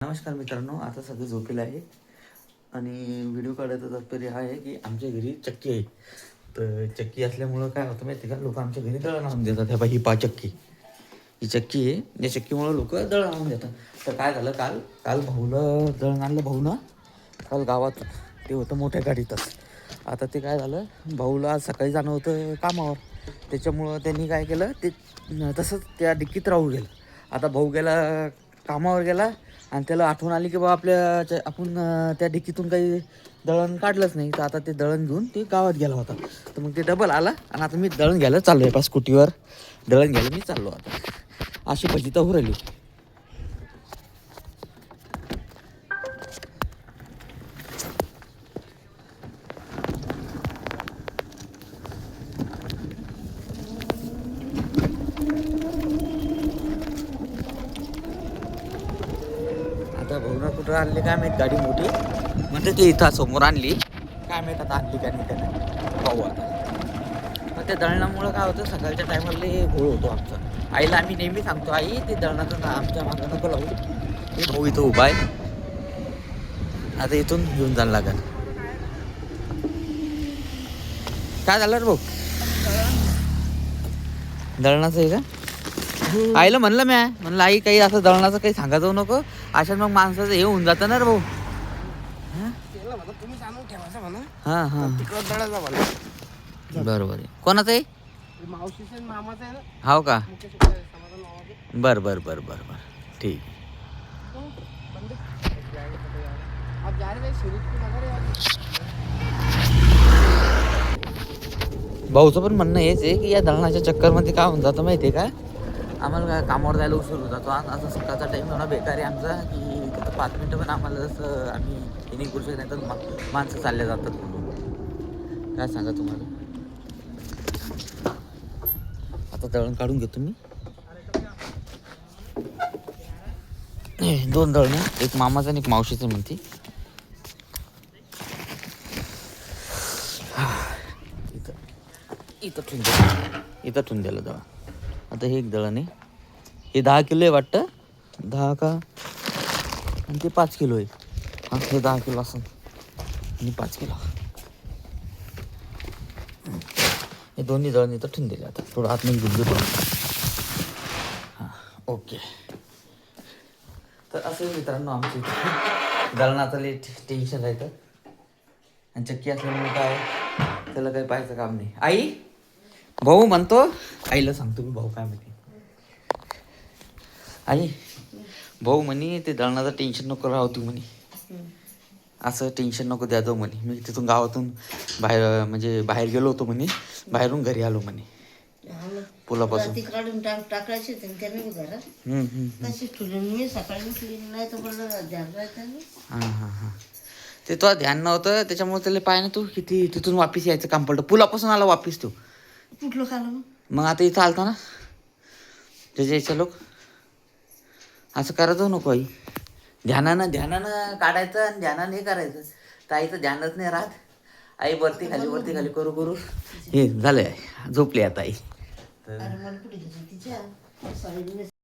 नमस्कार मित्रांनो, आता सगळं झोपेलं आहे आणि व्हिडिओ काढायचा तात्पर्य हा आहे की आमच्या घरी चक्की आहे. तर चक्की असल्यामुळं काय होतं माहिती का, लोक आमच्या घरी दळण आणून देतात. ह्या ही चक्की, ही चक्की आहे. या चक्कीमुळं लोक दळण आणून देतात. तर काय झालं, काल काल भाऊला दळण आणलं. भाऊ ना काल गावात ते होतं मोठ्या गाडीतच. आता ते काय झालं, भाऊला आज सकाळी जाणं होतं कामावर. त्याच्यामुळं त्यांनी काय केलं, ते तसंच त्या डिक्कीत राहू गेलं. आता भाऊ गेला, कामावर गेला आणि त्याला आठवण आली की बा आपण त्या डिक्कीतून काही दळण काढलंच नाही. तर आता ते दळण घेऊन ते गावात गेला होता. तर मग ते डबल आला आणि आता मी दळण घ्यायला चाललो आहे. स्कूटीवर दळण घ्यायला मी चाललो आता. अशी फजिता होऊ राहिली. आता भाऊना कुठं आणली काय माहीत गाडी मोठी, म्हणजे ते इथं समोर आणली काय माहीत. आता आणली का नाही त्याने पाहू आता. मग त्या दळणामुळं काय होतं, सकाळच्या टायमाला घोळ होतो आमचा. आईला आम्ही नेहमी सांगतो, आई ते दळणाचं आमच्या मागं नको लावू. हे भाऊ इथं उभा आहे, आता इथून घेऊन जायला लागेल. काय झालं रे भाऊ, दळणाचं आहे का? आईला म्हणलं आई काही असं दळणाचं काही सांगा जाऊ नको, अशा मग माणसाचं हे होऊन जातं ना रे भाऊ. हां हां, बरोबर आहे. कोणाचं आहे? हो का? बरं बरं बरं बरं बरं, ठीक. भाऊचं पण म्हणणं हेच आहे की या दळणाच्या चक्करमध्ये काय होऊन जातं माहिती आहे का, आम्हाला काय कामावर जायला उशीर होत जातो. आता सकाळचा टाईम होणार बेकार आहे आमचा, की 5 मिनटं पण आम्हाला जसं आम्ही हे नाही करू शकत, नाही तर माणसं चालल्या जातात म्हणून. काय सांगा तुम्हाला. आता दळण काढून घेतो मी. 2 दळणं, एक मामाचं आणि एक मावशीचं म्हणते. इथं ठेवून द्यायला दळण. आता हे एक दळण आहे, हे 10 किलो आहे वाटतं. 10 का, आणि ते 5 किलो आहे. हां, हे 10 किलो असं आणि 5 किलो. हे दोन्ही दळण इथं ठेवून दिले. आता थोडं आतमध्ये घेऊन घेतो. हां, ओके. तर असं मित्रांनो आमच्या इथे दळणाचं लई टेन्शन राहतं. आणि चक्की असल्यामुळे काय त्याला काही पाहायचं काम नाही. आई, भाऊ म्हणतो, आईला सांगतो मी, भाऊ काय म्हणते, आई भाऊ म्हणे ते दळणाचं टेन्शन नको राहू तू म्हणे, असं टेन्शन नको द्या जाऊ म्हणे. मी तिथून गावातून बाहेर बाहेर गेलो होतो म्हणे, बाहेरून घरी आलो म्हणे पुलापासून. काढून टाकायचे हां हां हां, ते तुला ध्यान नव्हतं त्याच्यामुळे त्याला पाय ना तू किती तिथून वापिस यायचं काम पडलं. पुलापासून आला वापिस तू. कुठलं खालं मग आता इथं आलता ना त्याच्या यायचं लोक. असं करायचं नको आई. ध्यानानं काढायचं आणि ध्यानानं हे करायचं. तर आईचं ध्यानच नाही राहत. आई वरती खाली करू हे झालंय, झोपली आता आई. तर